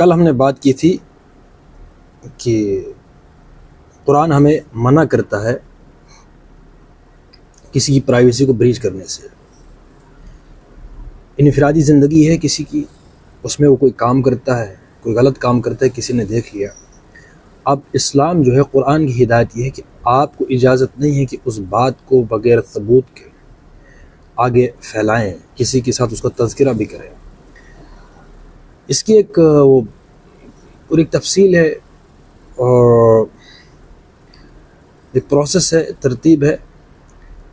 کل ہم نے بات کی تھی کہ قرآن ہمیں منع کرتا ہے کسی کی پرائیویسی کو بریچ کرنے سے۔ انفرادی زندگی ہے کسی کی، اس میں وہ کوئی کام کرتا ہے، کوئی غلط کام کرتا ہے، کسی نے دیکھ لیا۔ اب اسلام جو ہے، قرآن کی ہدایت یہ ہے کہ آپ کو اجازت نہیں ہے کہ اس بات کو بغیر ثبوت کے آگے پھیلائیں، کسی کے ساتھ اس کا تذکرہ بھی کریں۔ اس کی ایک پوری تفصیل ہے اور ایک پروسیس ہے، ترتیب ہے۔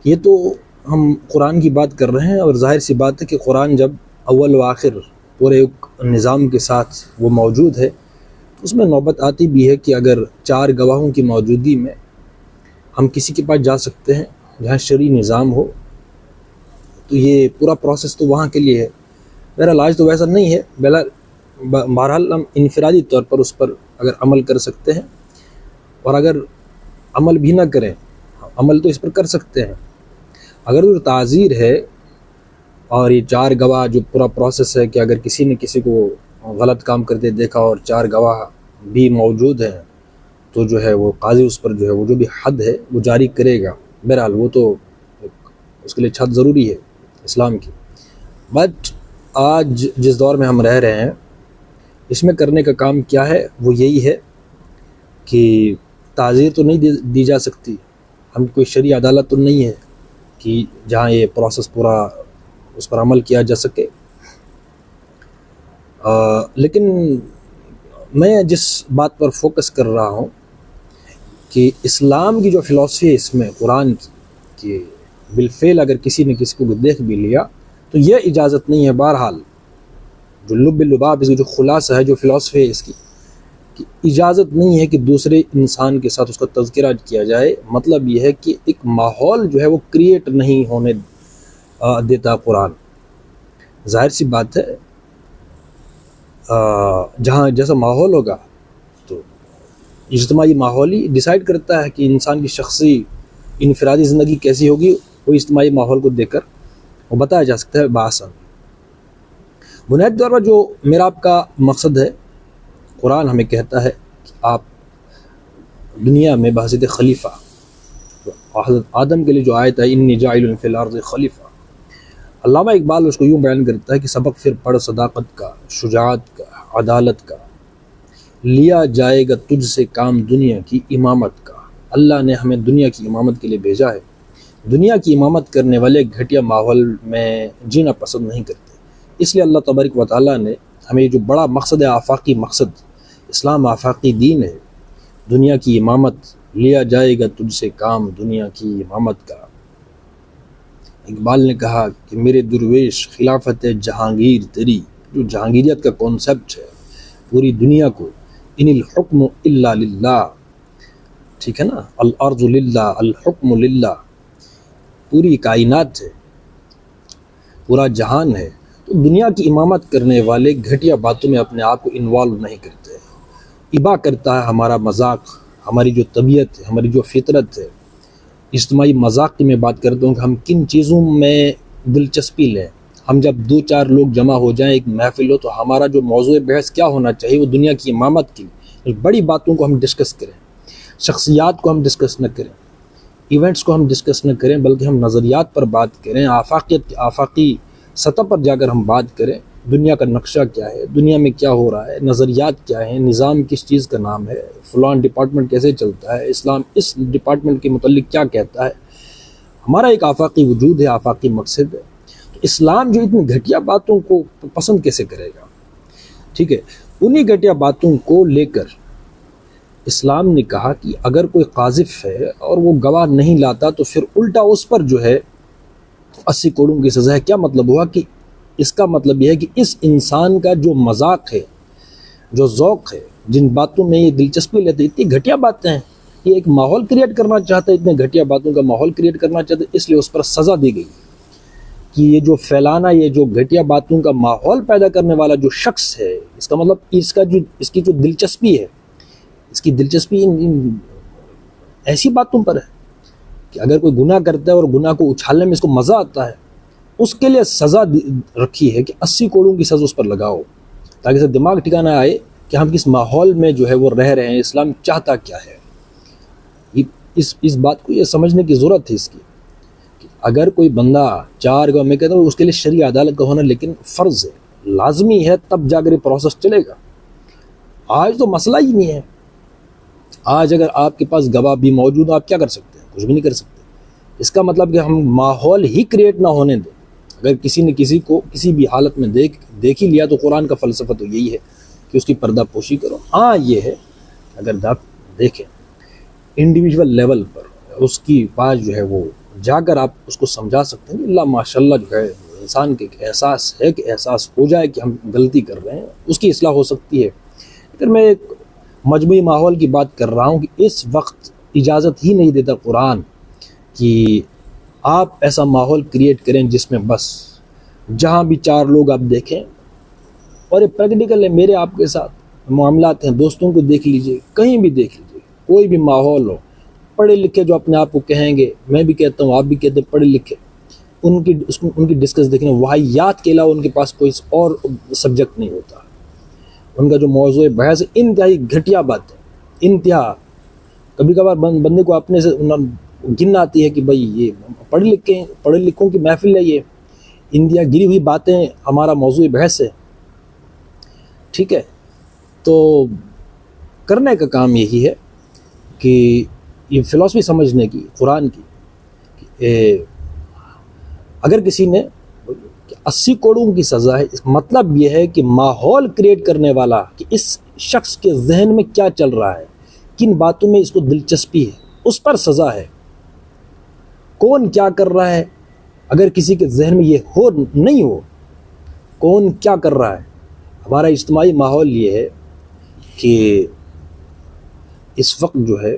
یہ تو ہم قرآن کی بات کر رہے ہیں، اور ظاہر سی بات ہے کہ قرآن جب اول و آخر پورے نظام کے ساتھ وہ موجود ہے، تو اس میں نوبت آتی بھی ہے کہ اگر 4 گواہوں کی موجودگی میں ہم کسی کے پاس جا سکتے ہیں جہاں شرعی نظام ہو، تو یہ پورا پروسیس تو وہاں کے لیے ہے۔ بہرحال آج تو ویسا نہیں ہے، بہرحال ہم انفرادی طور پر اس پر اگر عمل کر سکتے ہیں، اور اگر عمل بھی نہ کریں، عمل تو اس پر کر سکتے ہیں۔ اگر وہ تعزیر ہے اور یہ 4 گواہ جو پورا پروسیس ہے کہ اگر کسی نے کسی کو غلط کام کرتے دیکھا اور 4 گواہ بھی موجود ہیں، تو جو ہے وہ قاضی اس پر جو ہے وہ جو بھی حد ہے وہ جاری کرے گا۔ بہرحال وہ تو اس کے لیے حد ضروری ہے اسلام کی۔ بٹ آج جس دور میں ہم رہ رہے ہیں، اس میں کرنے کا کام کیا ہے؟ وہ یہی ہے کہ تعزیر تو نہیں دی جا سکتی، ہم کوئی شرعی عدالت تو نہیں ہے کہ جہاں یہ پروسیس پورا اس پر عمل کیا جا سکے۔ لیکن میں جس بات پر فوکس کر رہا ہوں کہ اسلام کی جو فلسفی ہے اس میں قرآن کی، کہ بالفعل اگر کسی نے کسی کو دیکھ بھی لیا تو یہ اجازت نہیں ہے۔ بہرحال جو لب لباب اس کی جو خلاصہ ہے، جو فلسفی ہے اس کی، کہ اجازت نہیں ہے کہ دوسرے انسان کے ساتھ اس کا تذکرہ کیا جائے۔ مطلب یہ ہے کہ ایک ماحول جو ہے وہ کریٹ نہیں ہونے دیتا قرآن۔ ظاہر سی بات ہے، جہاں جیسا ماحول ہوگا تو اجتماعی ماحول ہی ڈیسائیڈ کرتا ہے کہ انسان کی شخصی انفرادی زندگی کیسی ہوگی۔ وہ اجتماعی ماحول کو دیکھ کر وہ بتایا جا سکتا ہے بآسان۔ بنیادی طور پر جو میرا آپ کا مقصد ہے، قرآن ہمیں کہتا ہے کہ آپ دنیا میں بحیثیت خلیفہ، حضرت آدم کے لیے جو آیت ہے انی جاعل فی الارض خلیفہ، علامہ اقبال اس کو یوں بیان کرتا ہے کہ سبق پھر پڑھ صداقت کا، شجاعت کا، عدالت کا، لیا جائے گا تجھ سے کام دنیا کی امامت کا۔ اللہ نے ہمیں دنیا کی امامت کے لیے بھیجا ہے۔ دنیا کی امامت کرنے والے گھٹیا ماحول میں جینا پسند نہیں کرتے۔ اس لیے اللہ تبارک و تعالیٰ نے ہمیں جو بڑا مقصد ہے، آفاقی مقصد، اسلام آفاقی دین ہے، دنیا کی امامت، لیا جائے گا تجھ سے کام دنیا کی امامت کا۔ اقبال نے کہا کہ میرے درویش خلافت جہانگیر تیری، جو جہانگیریت کا کانسیپٹ ہے پوری دنیا کو، ان الحکم الا للہ، ٹھیک ہے نا، الارض للہ الحکم للہ، پوری کائنات ہے، پورا جہان ہے، تو دنیا کی امامت کرنے والے گھٹیا باتوں میں اپنے آپ کو انوالو نہیں کرتے۔ ابا کرتا ہے ہمارا مذاق، ہماری جو طبیعت ہے، ہماری جو فطرت ہے۔ اجتماعی مذاق کی میں بات کرتا ہوں کہ ہم کن چیزوں میں دلچسپی لیں۔ ہم جب 2-4 لوگ جمع ہو جائیں، ایک محفل ہو، تو ہمارا جو موضوع بحث کیا ہونا چاہیے؟ وہ دنیا کی امامت کی بڑی باتوں کو ہم ڈسکس کریں، شخصیات کو ہم ڈسکس نہ کریں، ایونٹس کو ہم ڈسکس نہ کریں، بلکہ ہم نظریات پر بات کریں، آفاقی سطح پر جا کر ہم بات کریں۔ دنیا کا نقشہ کیا ہے، دنیا میں کیا ہو رہا ہے، نظریات کیا ہیں، نظام کس چیز کا نام ہے، فلان ڈپارٹمنٹ کیسے چلتا ہے، اسلام اس ڈپارٹمنٹ کے متعلق کیا کہتا ہے۔ ہمارا ایک آفاقی وجود ہے، آفاقی مقصد ہے۔ تو اسلام جو اتنی گھٹیا باتوں کو پسند کیسے کرے گا؟ ٹھیک ہے، انہی گھٹیا باتوں کو لے کر اسلام نے کہا کہ اگر کوئی قاذف ہے اور وہ گواہ نہیں لاتا تو پھر الٹا اس پر جو ہے 80 کوڑوں کی سزا ہے۔ کیا مطلب ہوا؟ کہ اس کا مطلب یہ ہے کہ اس انسان کا جو مذاق ہے، جو ذوق ہے، جن باتوں میں یہ دلچسپی لیتے، اتنی گھٹیا باتیں ہیں، یہ ایک ماحول کریٹ کرنا چاہتا ہے، اتنے گھٹیا باتوں کا ماحول کریٹ کرنا چاہتا ہے، اس لیے اس پر سزا دی گئی کہ یہ جو پھیلانا، یہ جو گھٹیا باتوں کا ماحول پیدا کرنے والا جو شخص ہے، اس کا مطلب اس کی جو دلچسپی ہے، اس کی دلچسپی ان ایسی باتوں پر ہے کہ اگر کوئی گناہ کرتا ہے اور گناہ کو اچھالنے میں اس کو مزہ آتا ہے، اس کے لیے سزا رکھی ہے کہ 80 کوڑوں کی سزا اس پر لگاؤ، تاکہ اسے دماغ ٹھکانہ آئے کہ ہم کس ماحول میں جو ہے وہ رہ رہے ہیں، اسلام چاہتا کیا ہے. اس بات کو یہ سمجھنے کی ضرورت ہے اس کی. اگر کوئی بندہ چار گاؤں میں کہتا ہوں اس کے لیے شرعی عدالت کا ہونا لیکن فرض ہے، لازمی ہے، تب جا کر یہ پروسیس چلے گا. آج تو مسئلہ ہی نہیں ہے. آج اگر آپ کے پاس گواہ بھی موجود ہو، آپ کیا کر سکتے ہیں؟ کچھ بھی نہیں کر سکتے. اس کا مطلب کہ ہم ماحول ہی کریٹ نہ ہونے دیں. اگر کسی نے کسی کو کسی بھی حالت میں دیکھ ہی لیا تو قرآن کا فلسفہ تو یہی ہے کہ اس کی پردہ پوشی کرو. ہاں یہ ہے اگر آپ دیکھیں انڈیویجول لیول پر اس کی پاس جو ہے وہ جا کر آپ اس کو سمجھا سکتے ہیں کہ اللہ ماشاء اللہ جو ہے انسان کے احساس ہے کہ احساس ہو جائے کہ ہم غلطی کر رہے ہیں، اس کی اصلاح ہو سکتی ہے. اگر میں ایک مجموعی ماحول کی بات کر رہا ہوں کہ اس وقت اجازت ہی نہیں دیتا قرآن کہ آپ ایسا ماحول کریٹ کریں جس میں بس جہاں بھی چار لوگ آپ دیکھیں، اور یہ پریکٹیکل ہے میرے آپ کے ساتھ معاملات ہیں، دوستوں کو دیکھ لیجئے، کہیں بھی دیکھ لیجئے، کوئی بھی ماحول ہو، پڑھے لکھے جو اپنے آپ کو کہیں گے، میں بھی کہتا ہوں آپ بھی کہتے ہیں پڑھے لکھے، ان کی ڈسکس دیکھیں، واحیات کے علاوہ ان کے پاس کوئی اور سبجیکٹ نہیں ہوتا. ان کا جو موضوع بحث انتہائی گھٹیا بات ہے، انتہا. کبھی کبھار بندے کو اپنے سے گن آتی ہے کہ بھئی یہ پڑھے لکھوں کی محفل ہے، یہ انتہا گری ہوئی باتیں ہمارا موضوع بحث ہے. ٹھیک ہے، تو کرنے کا کام یہی ہے کہ یہ فلسفی سمجھنے کی قرآن کی. اگر کسی نے 80 کروڑوں کی سزا ہے، اس مطلب یہ ہے کہ ماحول کریٹ کرنے والا کہ اس شخص کے ذہن میں کیا چل رہا ہے، کن باتوں میں اس کو دلچسپی ہے، اس پر سزا ہے. کون کیا کر رہا ہے، اگر کسی کے ذہن میں یہ نہیں ہو کون کیا کر رہا ہے. ہمارا اجتماعی ماحول یہ ہے کہ اس وقت جو ہے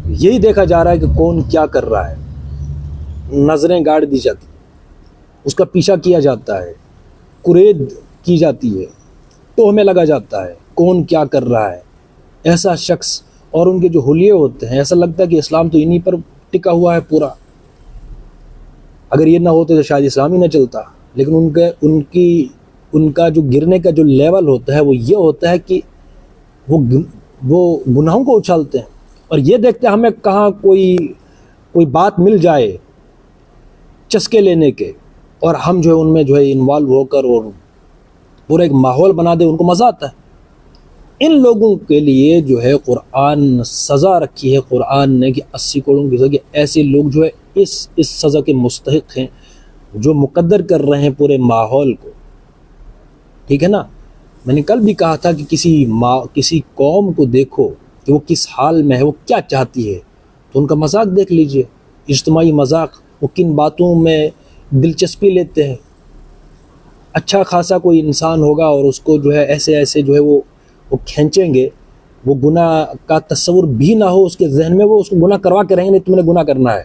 یہی دیکھا جا رہا ہے کہ کون کیا کر رہا ہے. نظریں گاڑ دی جاتی، اس کا پیچھا کیا جاتا ہے، کرید کی جاتی ہے، تہمیں لگا جاتا ہے کون کیا کر رہا ہے. ایسا شخص اور ان کے جو حلیے ہوتے ہیں، ایسا لگتا ہے کہ اسلام تو انہی پر ٹکا ہوا ہے پورا. اگر یہ نہ ہوتے تو شاید اسلام ہی نہ چلتا. لیکن ان کا جو گرنے کا جو لیول ہوتا ہے وہ یہ ہوتا ہے کہ وہ گناہوں کو اچھالتے ہیں اور یہ دیکھتے ہیں ہمیں کہاں کوئی بات مل جائے چسکے لینے کے، اور ہم جو ہے ان میں جو ہے انوالو ہو کر اور پورا ایک ماحول بنا دے. ان کو مزہ آتا ہے. ان لوگوں کے لیے جو ہے قرآن سزا رکھی ہے قرآن نے کہ 80 کروڑوں کی سزا. ایسے لوگ جو ہے اس سزا کے مستحق ہیں جو مقدر کر رہے ہیں پورے ماحول کو. ٹھیک ہے نا. میں نے کل بھی کہا تھا کہ کسی قوم کو دیکھو کہ وہ کس حال میں ہے، وہ کیا چاہتی ہے، تو ان کا مذاق دیکھ لیجئے، اجتماعی مذاق. وہ کن باتوں میں دلچسپی لیتے ہیں. اچھا خاصا کوئی انسان ہوگا اور اس کو جو ہے ایسے جو ہے وہ کھینچیں گے، وہ گناہ کا تصور بھی نہ ہو اس کے ذہن میں، وہ اس کو گناہ کروا کے رہیں گے، نہیں تم نے گناہ کرنا ہے.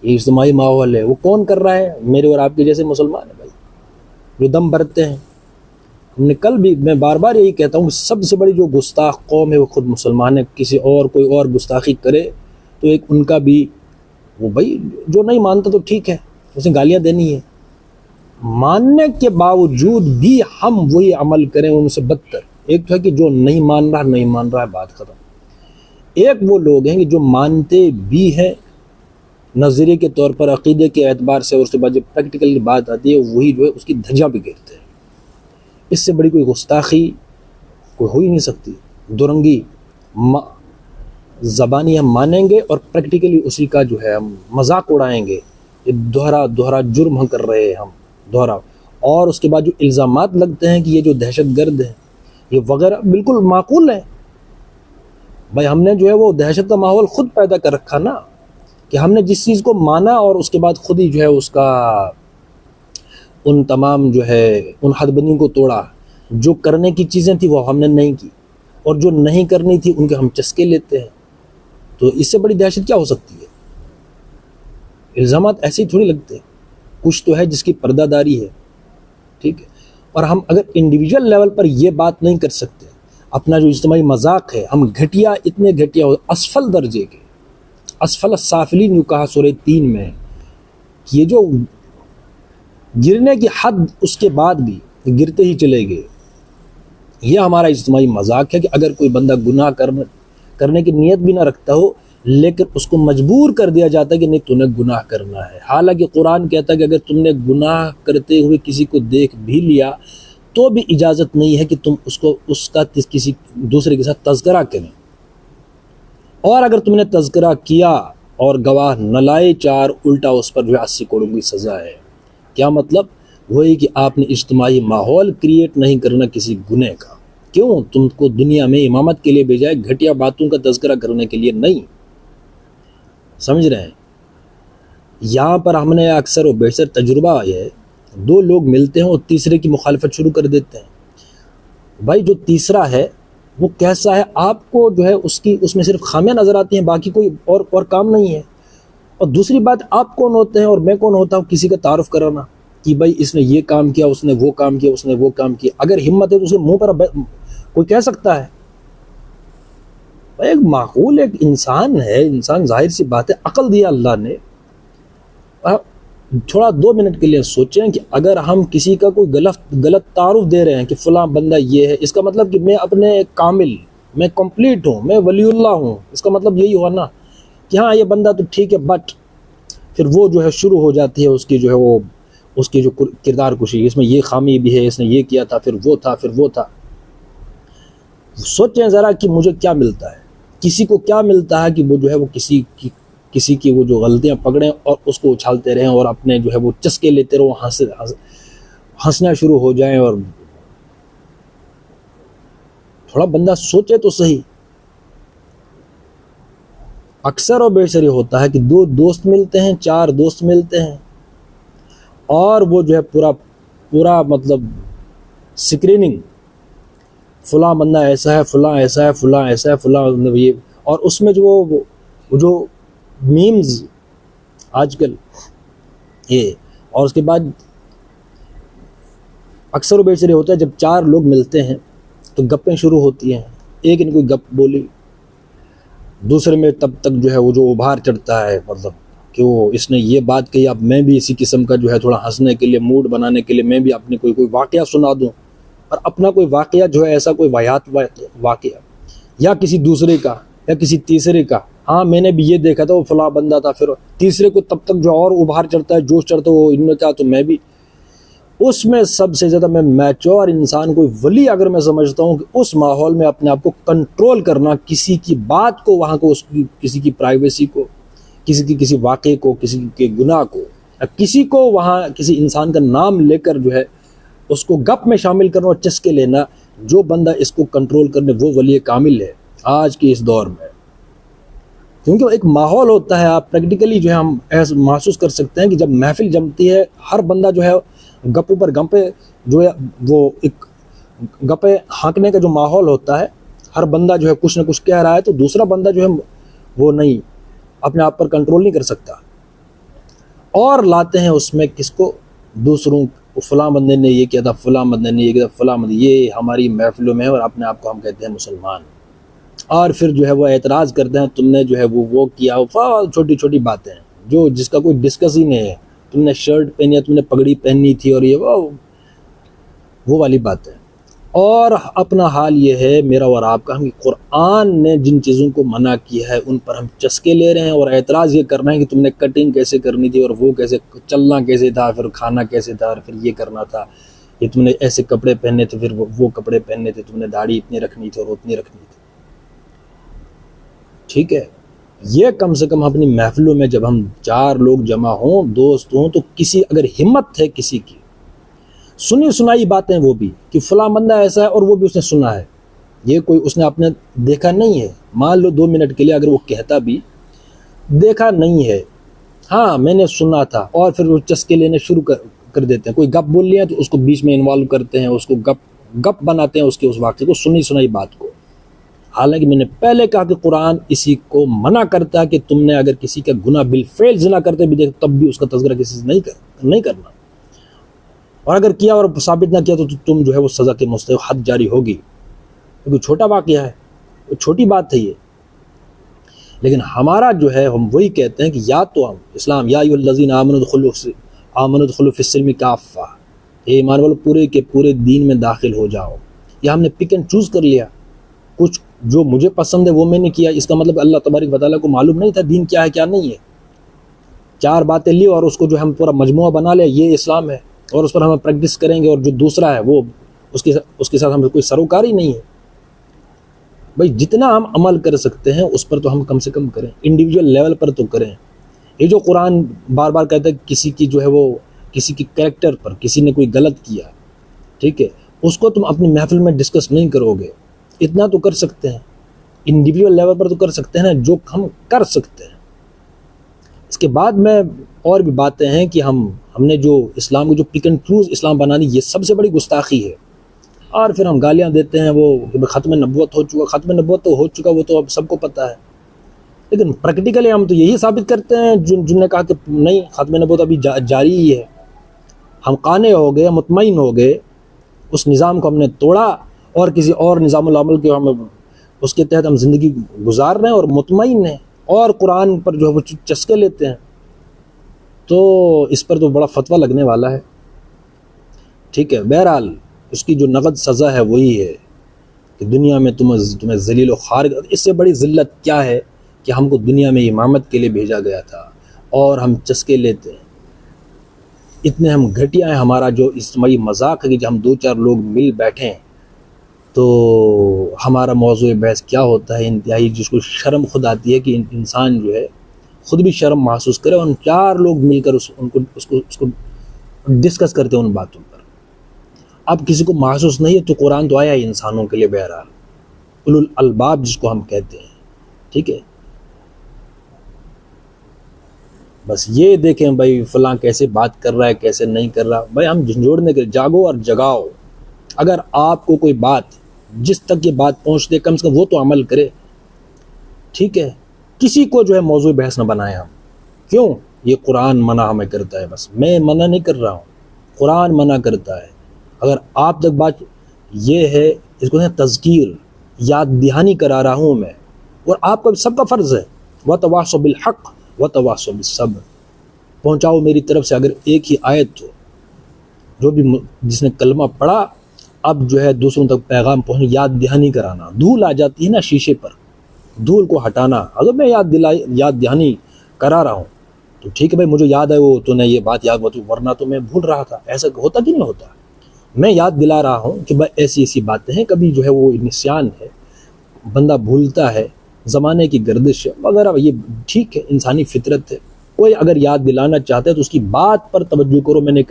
یہ اجتماعی ماحول ہے. وہ کون کر رہا ہے؟ میرے اور آپ کے جیسے مسلمان ہیں بھائی، جو دم بھرتے ہیں. ہم نے کل بھی، میں بار بار یہی کہتا ہوں، سب سے بڑی جو گستاخ قوم ہے وہ خود مسلمان ہے. کسی کوئی اور گستاخی کرے تو ایک ان کا بھی وہ بھائی جو نہیں مانتا تو ٹھیک ہے، اسے گالیاں دینی ہے. ماننے کے باوجود بھی ہم وہی عمل کریں ان سے بدتر. ایک تو ہے کہ جو نہیں مان رہا ہے، بات ختم. ایک وہ لوگ ہیں کہ جو مانتے بھی ہیں نظریے کے طور پر، عقیدے کے اعتبار سے، اور اس کے بعد جب پریکٹیکل بات آتی ہے وہی جو ہے اس کی دھجیاں بھی گرتے ہیں. اس سے بڑی کوئی گستاخی کوئی ہو ہی نہیں سکتی. دورنگی زبانی ہم مانیں گے اور پریکٹیکلی اسی کا جو ہے ہم مذاق اڑائیں گے. یہ دوہرا جرم ہم کر رہے ہیں، ہم دوہرا. اور اس کے بعد جو الزامات لگتے ہیں کہ یہ جو دہشت گرد ہیں یہ وغیرہ، بالکل معقول ہے. بھائی ہم نے جو ہے وہ دہشت کا ماحول خود پیدا کر رکھا نا، کہ ہم نے جس چیز کو مانا اور اس کے بعد خود ہی جو ہے اس کا ان تمام جو ہے ان حد بندیوں کو توڑا. جو کرنے کی چیزیں تھی وہ ہم نے نہیں کی، اور جو نہیں کرنی تھی ان کے ہم چسکے لیتے ہیں. تو اس سے بڑی دہشت کیا ہو سکتی ہے؟ الزامات ایسے ہی تھوڑی لگتے ہیں. کچھ تو ہے جس کی پردہ داری ہے. ٹھیک ہے. اور ہم اگر انڈیویجول لیول پر یہ بات نہیں کر سکتے، اپنا جو اجتماعی مذاق ہے ہم گھٹیا، اتنے گھٹیا ہو، اسفل درجے کے، اسفل السافلین جو کہا سورہ 3 میں، کہ یہ جو گرنے کی حد اس کے بعد بھی گرتے ہی چلے گئے. یہ ہمارا اجتماعی مذاق ہے کہ اگر کوئی بندہ گناہ کرنے کی نیت بھی نہ رکھتا ہو لیکن اس کو مجبور کر دیا جاتا ہے کہ نہیں تو نے گناہ کرنا ہے، حالانکہ قرآن کہتا ہے کہ اگر تم نے گناہ کرتے ہوئے کسی کو دیکھ بھی لیا تو بھی اجازت نہیں ہے کہ تم اس کا کسی دوسرے کے ساتھ تذکرہ کریں، اور اگر تم نے تذکرہ کیا اور گواہ نہ لائے چار، الٹا اس پر جو 80 کروڑ کی سزا ہے۔ کیا مطلب؟ وہی کہ آپ نے اجتماعی ماحول کریٹ نہیں کرنا کسی گناہ کا۔ کیوں؟ تم کو دنیا میں امامت کے لیے بھیجا ہے، گھٹیا باتوں کا تذکرہ کرنے کے لیے نہیں۔ سمجھ رہے ہیں؟ یہاں پر ہم نے اکثر و بیشتر تجربہ ہے، دو لوگ ملتے ہیں اور تیسرے کی مخالفت شروع کر دیتے ہیں۔ بھائی جو تیسرا ہے وہ کیسا ہے؟ آپ کو جو ہے اس میں صرف خامیاں نظر آتی ہیں، باقی کوئی اور کام نہیں ہے۔ اور دوسری بات، آپ کون ہوتے ہیں اور میں کون ہوتا ہوں کسی کا تعارف کرانا کہ بھائی اس نے یہ کام کیا، اس نے وہ کام کیا، اس نے وہ کام کیا۔ اگر ہمت ہے تو اسے منہ پر کوئی کہہ سکتا ہے؟ ایک معقول ایک انسان ہے، انسان ظاہر سی بات ہے، عقل دیا اللہ نے۔ تھوڑا 2 منٹ کے لیے سوچیں کہ اگر ہم کسی کا کوئی غلط تعارف دے رہے ہیں کہ فلاں بندہ یہ ہے، اس کا مطلب کہ میں اپنے کامل، میں کمپلیٹ ہوں، میں ولی اللہ ہوں، اس کا مطلب یہی ہوا نا کہ ہاں یہ بندہ تو ٹھیک ہے، بٹ پھر وہ جو ہے شروع ہو جاتی ہے اس کی جو ہے وہ اس کی جو کردار کشی، اس میں یہ خامی بھی ہے، اس نے یہ کیا تھا، پھر وہ تھا، پھر وہ تھا۔ سوچیں ذرا کہ مجھے کیا ملتا ہے، کسی کو کیا ملتا ہے کہ وہ جو ہے وہ کسی کی وہ جو غلطیاں پکڑیں اور اس کو اچھالتے رہیں اور اپنے جو ہے وہ چسکے لیتے رہو، ہنسنا شروع ہو جائیں۔ اور تھوڑا بندہ سوچے تو صحیح۔ اکثر و بیشتر یہ ہوتا ہے کہ 2 دوست ملتے ہیں، 4 دوست ملتے ہیں اور وہ جو ہے پورا مطلب اسکریننگ، فلاں بندہ ایسا ہے، فلاں ایسا ہے، فلاں ایسا ہے، فلاں یہ، اور اس میں جو میمز آج کل یہ، اور اس کے بعد اکثر و بیشتر یہ ہوتا ہے جب 4 لوگ ملتے ہیں تو گپیں شروع ہوتی ہیں، ایک نے کوئی گپ بولی، دوسرے میں تب تک جو ہے وہ جو ابھار چڑھتا ہے، مطلب کہ وہ اس نے یہ بات کہی، اب میں بھی اسی قسم کا جو ہے تھوڑا ہنسنے کے لیے، موڈ بنانے کے لیے میں بھی اپنے کوئی واقعہ سنا دوں، اور اپنا کوئی واقعہ جو ہے ایسا کوئی واقعات واقعہ یا کسی دوسرے کا یا کسی تیسرے کا، ہاں میں نے بھی یہ دیکھا تھا، وہ فلاں بندہ تھا، پھر تیسرے کو تب تک جو اور ابھار چڑھتا ہے، جوش چڑھتا ہے، وہ ان نے کہا تو میں بھی۔ اس میں سب سے زیادہ میں میچور انسان کوئی ولی اگر میں سمجھتا ہوں کہ اس ماحول میں اپنے آپ کو کنٹرول کرنا، کسی کی بات کو، وہاں کو، کسی کی پرائیویسی کو، کسی واقعے کو، کسی کے گناہ کو، کسی کو وہاں کسی انسان کا نام لے کر جو ہے اس کو گپ میں شامل کرنا اور چسکے لینا، جو بندہ اس کو کنٹرول کرنے وہ ولی کامل ہے آج کے اس دور میں۔ کیونکہ ایک ماحول ہوتا ہے، آپ پریکٹیکلی جو ہے ہم ایسا محسوس کر سکتے ہیں کہ جب محفل جمتی ہے، ہر بندہ جو ہے گپوں پر گپے جو ہے وہ ایک گپے ہانکنے کا جو ماحول ہوتا ہے، ہر بندہ جو ہے کچھ نہ کچھ کہہ رہا ہے تو دوسرا بندہ جو ہے وہ نہیں، اپنے آپ پر کنٹرول نہیں کر سکتا، اور لاتے ہیں اس میں کس کو؟ دوسروں، فلاں بندے نے یہ کیا تھا، فلاں بندے نے یہ کیا تھا، فلاں بندے، یہ ہماری محفلوں میں ہے، اور اپنے آپ کو ہم کہتے ہیں مسلمان، اور پھر جو ہے وہ اعتراض کرتے ہیں تم نے جو ہے وہ کیا، چھوٹی چھوٹی باتیں جو جس کا کوئی ڈسکس ہی نہیں ہے، تم نے شرٹ پہنی ہے، تم نے پگڑی پہنی تھی، اور یہ وہ والی بات ہے۔ اور اپنا حال یہ ہے میرا اور آپ کا، ہم قرآن نے جن چیزوں کو منع کیا ہے ان پر ہم چسکے لے رہے ہیں، اور اعتراض یہ کرنا ہے کہ تم نے کٹنگ کیسے کرنی تھی، اور وہ کیسے چلنا کیسے تھا، پھر کھانا کیسے تھا، اور پھر یہ کرنا تھا، یہ تم نے ایسے کپڑے پہننے تھے، پھر وہ کپڑے پہننے تھے، تم نے داڑھی اتنی رکھنی تھی اور اتنی رکھنی تھی۔ ٹھیک ہے، یہ کم سے کم اپنی محفلوں میں جب ہم 4 لوگ جمع ہوں، دوست ہوں، تو کسی اگر ہمت ہے کسی کی، سنی سنائی باتیں وہ بھی کہ فلاں بندہ ایسا ہے اور وہ بھی اس نے سنا ہے، یہ کوئی اس نے اپنے دیکھا نہیں ہے، مان لو 2 منٹ کے لیے اگر وہ کہتا بھی دیکھا نہیں ہے، ہاں میں نے سنا تھا، اور پھر وہ چسکے لینے شروع کر دیتے ہیں، کوئی گپ بول لیا تو اس کو بیچ میں انوالو کرتے ہیں، اس کو گپ بناتے ہیں اس کے اس واقعے کو، سنی سنائی بات کو۔ حالانکہ میں نے پہلے کہا کہ قرآن اسی کو منع کرتا ہے کہ تم نے اگر کسی کا گناہ بالفعل زنا کرتے بھی دیکھ تب بھی اس کا تذکرہ کسی سے نہیں کرنا، اور اگر کیا اور ثابت نہ کیا تو تم جو ہے وہ سزا کے مستحق حد جاری ہوگی، کیونکہ چھوٹا واقعہ ہے، چھوٹی بات ہے یہ۔ لیکن ہمارا جو ہے ہم وہی کہتے ہیں کہ یا تو ہم اسلام، یا ایھا الذین آمنوا ادخلوا فی السلم کافہ، اے ایمان والو پورے کے پورے دین میں داخل ہو جاؤ، یا ہم نے پک اینڈ چوز کر لیا، کچھ جو مجھے پسند ہے وہ میں نے کیا، اس کا مطلب اللہ تبارک و تعالیٰ کو معلوم نہیں تھا دین کیا ہے کیا نہیں ہے. 4 باتیں لی اور اس کو جو ہم پورا مجموعہ بنا لیا یہ اسلام ہے، اور اس پر ہم پریکٹس کریں گے، اور جو دوسرا ہے وہ اس کے ساتھ ہم کوئی سروکاری نہیں ہے. بھائی جتنا ہم عمل کر سکتے ہیں اس پر تو ہم کم سے کم کریں، انڈیویجول لیول پر تو کریں. یہ جو قرآن بار بار کہتا ہے کسی کی جو ہے وہ کسی کی کریکٹر پر کسی نے کوئی غلط کیا، ٹھیک ہے، اس کو تم اپنی محفل میں ڈسکس نہیں کرو گے. اتنا تو کر سکتے ہیں، انڈیویجول لیول پر تو کر سکتے ہیں نا جو ہم کر سکتے ہیں. اس کے بعد میں اور بھی باتیں ہیں کہ ہم نے جو اسلام کو جو پک اینڈ چوز اسلام بنانی یہ سب سے بڑی گستاخی ہے. اور پھر ہم گالیاں دیتے ہیں وہ کہ ختم نبوت ہو چکا، ختم نبوت تو ہو چکا، وہ تو اب سب کو پتہ ہے. لیکن پریکٹیکلی ہم تو یہی ثابت کرتے ہیں جن نے کہا کہ نہیں ختم نبوت ابھی جاری ہی ہے. ہم قانع ہو گئے، مطمئن ہو گئے، اس نظام کو ہم نے توڑا اور کسی اور نظام العمل کے ہم اس کے تحت ہم زندگی گزار رہے ہیں اور مطمئن ہیں، اور قرآن پر جو ہے وہ چسکے لیتے ہیں. تو اس پر تو بڑا فتویٰ لگنے والا ہے. ٹھیک ہے، بہرحال اس کی جو نقد سزا ہے وہی ہے کہ دنیا میں تمہیں ذلیل و خوار. اس سے بڑی ذلت کیا ہے کہ ہم کو دنیا میں امامت کے لیے بھیجا گیا تھا اور ہم چسکے لیتے ہیں. اتنے ہم گھٹیا ہیں. ہمارا جو اجتماعی مذاق ہے کہ جب ہم 2-4 لوگ مل بیٹھیں تو ہمارا موضوع بحث کیا ہوتا ہے انتہائی، جس کو شرم خود آتی ہے کہ انسان جو ہے خود بھی شرم محسوس کرے، اور 4 لوگ مل کر اس کو ڈسکس کرتے ہیں ان باتوں پر. اب کسی کو محسوس نہیں ہے تو قرآن تو آیا ہے انسانوں کے لیے. بہرحال اولو الالباب جس کو ہم کہتے ہیں، ٹھیک ہے. بس یہ دیکھیں بھائی فلاں کیسے بات کر رہا ہے کیسے نہیں کر رہا. بھائی ہم جھنجھوڑنے کے جاگو اور جگاؤ. اگر آپ کو کوئی بات جس تک یہ بات پہنچتے کم سے کم وہ تو عمل کرے، ٹھیک ہے. کسی کو جو ہے موضوع بحث نہ بنائیں ہم. کیوں؟ یہ قرآن منع ہمیں کرتا ہے. بس میں منع نہیں کر رہا ہوں، قرآن منع کرتا ہے. اگر آپ تک بات یہ ہے، اس کو تذکیر یاد دہانی کرا رہا ہوں میں، اور آپ کا سب کا فرض ہے وَتَوَاصَوْا بِالْحَقِّ وَتَوَاصَوْا بِالصَّبْرِ. پہنچاؤ میری طرف سے اگر ایک ہی آیت ہو، جو بھی جس نے کلمہ پڑھا اب جو ہے دوسروں تک پیغام پہنچ، یاد دہانی کرانا. دھول آ جاتی ہے نا شیشے پر، دھول کو ہٹانا. اگر میں یاد دہانی کرا رہا ہوں تو ٹھیک ہے بھائی مجھے یاد ہے وہ تو نے یہ بات یاد ہوتی، ورنہ تو میں بھول رہا تھا. ایسا ہوتا کہ نہیں ہوتا؟ میں یاد دلا رہا ہوں کہ بھائی ایسی باتیں ہیں، کبھی جو ہے وہ نسیان ہے، بندہ بھولتا ہے، زمانے کی گردش ہے وغیرہ. یہ ٹھیک ہے، انسانی فطرت ہے. کوئی اگر یاد دلانا چاہتا ہے تو اس کی بات پر توجہ کرو. میں نے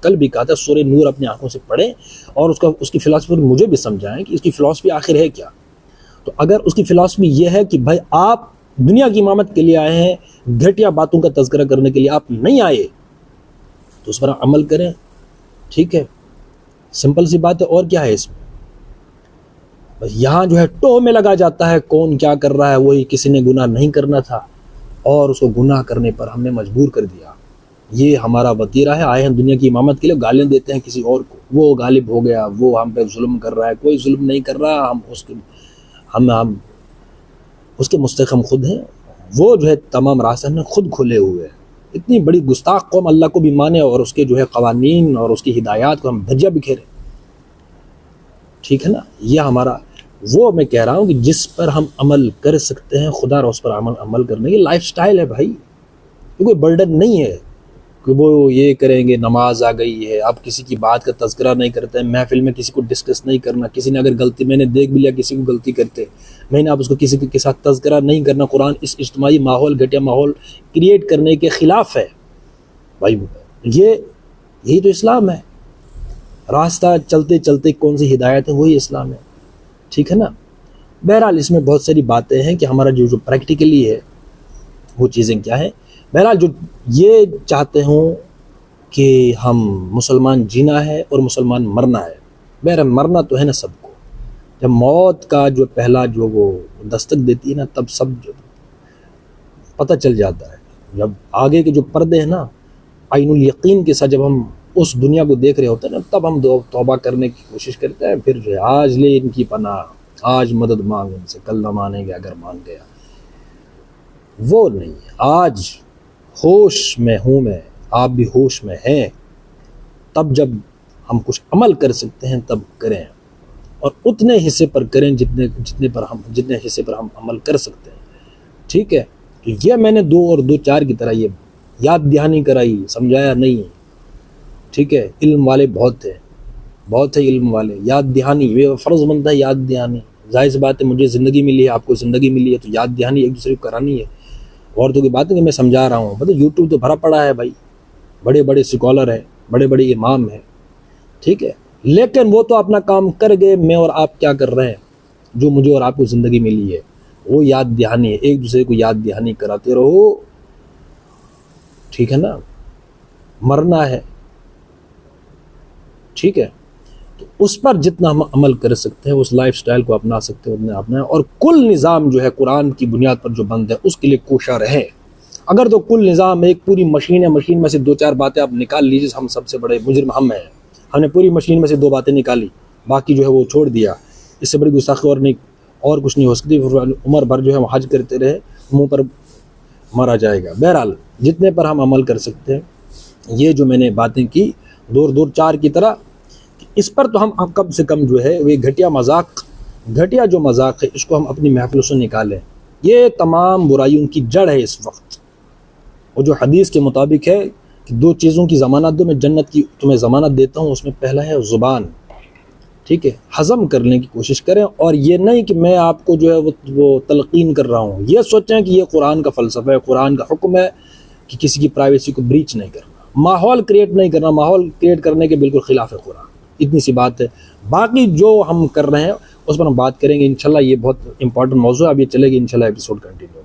کل بھی کہا تھا سورہ نور اپنی آنکھوں سے پڑھیں اور اس کی فلسفی مجھے بھی سمجھائیں کہ اس کی فلسفی آخر ہے کیا. تو اگر اس کی فلسفی یہ ہے کہ بھائی آپ دنیا کی امامت کے لیے آئے ہیں، گھٹیا باتوں کا تذکرہ کرنے کے لیے آپ نہیں آئے، تو اس پر عمل کریں. ٹھیک ہے، سمپل سی بات ہے. اور کیا ہے اس میں؟ بس یہاں جو ہے ٹوہ میں لگا جاتا ہے کون کیا کر رہا ہے. وہی کسی نے گناہ نہیں کرنا تھا اور اس کو گناہ کرنے پر ہم نے مجبور کر دیا. یہ ہمارا وتیرہ ہے. آئے ہیں دنیا کی امامت کے لیے، گالیاں دیتے ہیں کسی اور کو، وہ غالب ہو گیا، وہ ہم پہ ظلم کر رہا ہے. کوئی ظلم نہیں کر رہا، ہم اس کے مستحق ہم خود ہیں. وہ جو ہے تمام راستہ ہم نے خود کھولے ہوئے ہیں. اتنی بڑی گستاخ قوم اللہ کو بھی مانے اور اس کے جو ہے قوانین اور اس کی ہدایات کو ہم دھجیہ بکھیرے. ٹھیک ہے نا. یہ ہمارا وہ میں کہہ رہا ہوں کہ جس پر ہم عمل کر سکتے ہیں خدا اور اس پر عمل کرنے کی لائف سٹائل ہے بھائی. یہ کوئی برڈن نہیں ہے کہ وہ یہ کریں گے. نماز آ گئی ہے، آپ کسی کی بات کا تذکرہ نہیں کرتے ہیں، محفل میں کسی کو ڈسکس نہیں کرنا. کسی نے اگر غلطی، میں نے دیکھ بھی لیا کسی کو غلطی کرتے، میں نے آپ اس کو کسی کے ساتھ تذکرہ نہیں کرنا. قرآن اس اجتماعی ماحول گھٹیا ماحول کریٹ کرنے کے خلاف ہے بھائی. یہی تو اسلام ہے. راستہ چلتے چلتے کون سی ہدایت ہے وہی اسلام ہے. ٹھیک ہے نا. بہرحال اس میں بہت ساری باتیں ہیں کہ ہمارا جو پریکٹیکلی ہے وہ چیزیں کیا ہیں. بہرحال جو یہ چاہتے ہوں کہ ہم مسلمان جینا ہے اور مسلمان مرنا ہے. بہرحال مرنا تو ہے نا سب کو. جب موت کا جو پہلا جو وہ دستک دیتی ہے نا تب سب جو پتہ چل جاتا ہے. جب آگے کے جو پردے ہیں نا عین الیقین کے ساتھ جب ہم اس دنیا کو دیکھ رہے ہوتے ہیں نا تب ہم توبہ کرنے کی کوشش کرتے ہیں. پھر جو ہے آج لے ان کی پناہ، آج مدد مانگ ان سے، کل نہ مانیں گے اگر مان گیا. وہ نہیں. آج ہوش میں ہوں میں، آپ بھی ہوش میں ہیں. تب جب ہم کچھ عمل کر سکتے ہیں تب کریں. اور اتنے حصے پر کریں جتنے حصے پر ہم عمل کر سکتے ہیں. ٹھیک ہے. تو یہ میں نے 2 اور 2 4 کی طرح یہ یاد دہانی کرائی, سمجھایا نہیں. ٹھیک ہے. علم والے بہت ہے علم والے. یاد دہانی یہ فرض بنتا ہے, یاد دہانی. ظاہر سی بات ہے, مجھے زندگی ملی ہے, آپ کو زندگی ملی ہے, تو یاد دہانی ایک دوسرے کو کرانی ہے. عورتوں کی باتیں میں سمجھا رہا ہوں. پتہ یوٹیوب تو بھرا پڑا ہے بھائی, بڑے بڑے اسکالر ہیں, بڑے بڑے امام ہیں. ٹھیک ہے. لیکن وہ تو اپنا کام کر گئے, میں اور آپ کیا کر رہے ہیں؟ جو مجھے اور آپ کو زندگی ملی ہے وہ یاد دہانی ہے. ایک دوسرے کو یاد دہانی کراتے رہو. ٹھیک ہے نا. مرنا ہے. ٹھیک ہے. تو اس پر جتنا ہم عمل کر سکتے ہیں, اس لائف سٹائل کو اپنا سکتے ہیں اتنا اپنا. اور کل نظام جو ہے قرآن کی بنیاد پر جو بند ہے اس کے لیے کوشاں رہیں. اگر تو کل نظام ایک پوری مشین ہے, مشین میں سے 2 4 باتیں آپ نکال لیجیے. ہم سب سے بڑے مجرم ہم ہیں, ہم نے پوری مشین میں سے 2 باتیں نکالی, باقی جو ہے وہ چھوڑ دیا. اس سے بڑی گستاخی اور کچھ نہیں ہو سکتی. عمر بھر جو ہے وہ حج کرتے رہے, منہ پر مارا جائے گا. بہرحال جتنے پر ہم عمل کر سکتے ہیں, یہ جو میں نے باتیں کی 2 اور 2 4 کی طرح, اس پر تو ہم کم سے کم جو ہے وہ گھٹیا جو مذاق ہے اس کو ہم اپنی محفلوں سے نکالیں. یہ تمام برائیوں کی جڑ ہے اس وقت. وہ جو حدیث کے مطابق ہے کہ 2 چیزوں کی ضمانت دو, میں جنت کی تمہیں ضمانت دیتا ہوں. اس میں پہلا ہے زبان. ٹھیک ہے. ہضم کرنے کی کوشش کریں, اور یہ نہیں کہ میں آپ کو جو ہے وہ تلقین کر رہا ہوں. یہ سوچیں کہ یہ قرآن کا فلسفہ ہے, قرآن کا حکم ہے کہ کسی کی پرائیویسی کو بریچ نہیں کرنا, ماحول کریٹ نہیں کرنا. ماحول کریٹ کرنے کے بالکل خلاف ہے قرآن. اتنی سی بات ہے. باقی جو ہم کر رہے ہیں اس پر ہم بات کریں گے انشاءاللہ. یہ بہت امپورٹنٹ موضوع ہے. اب یہ چلے گی انشاءاللہ ایپیسوڈ کنٹینیو.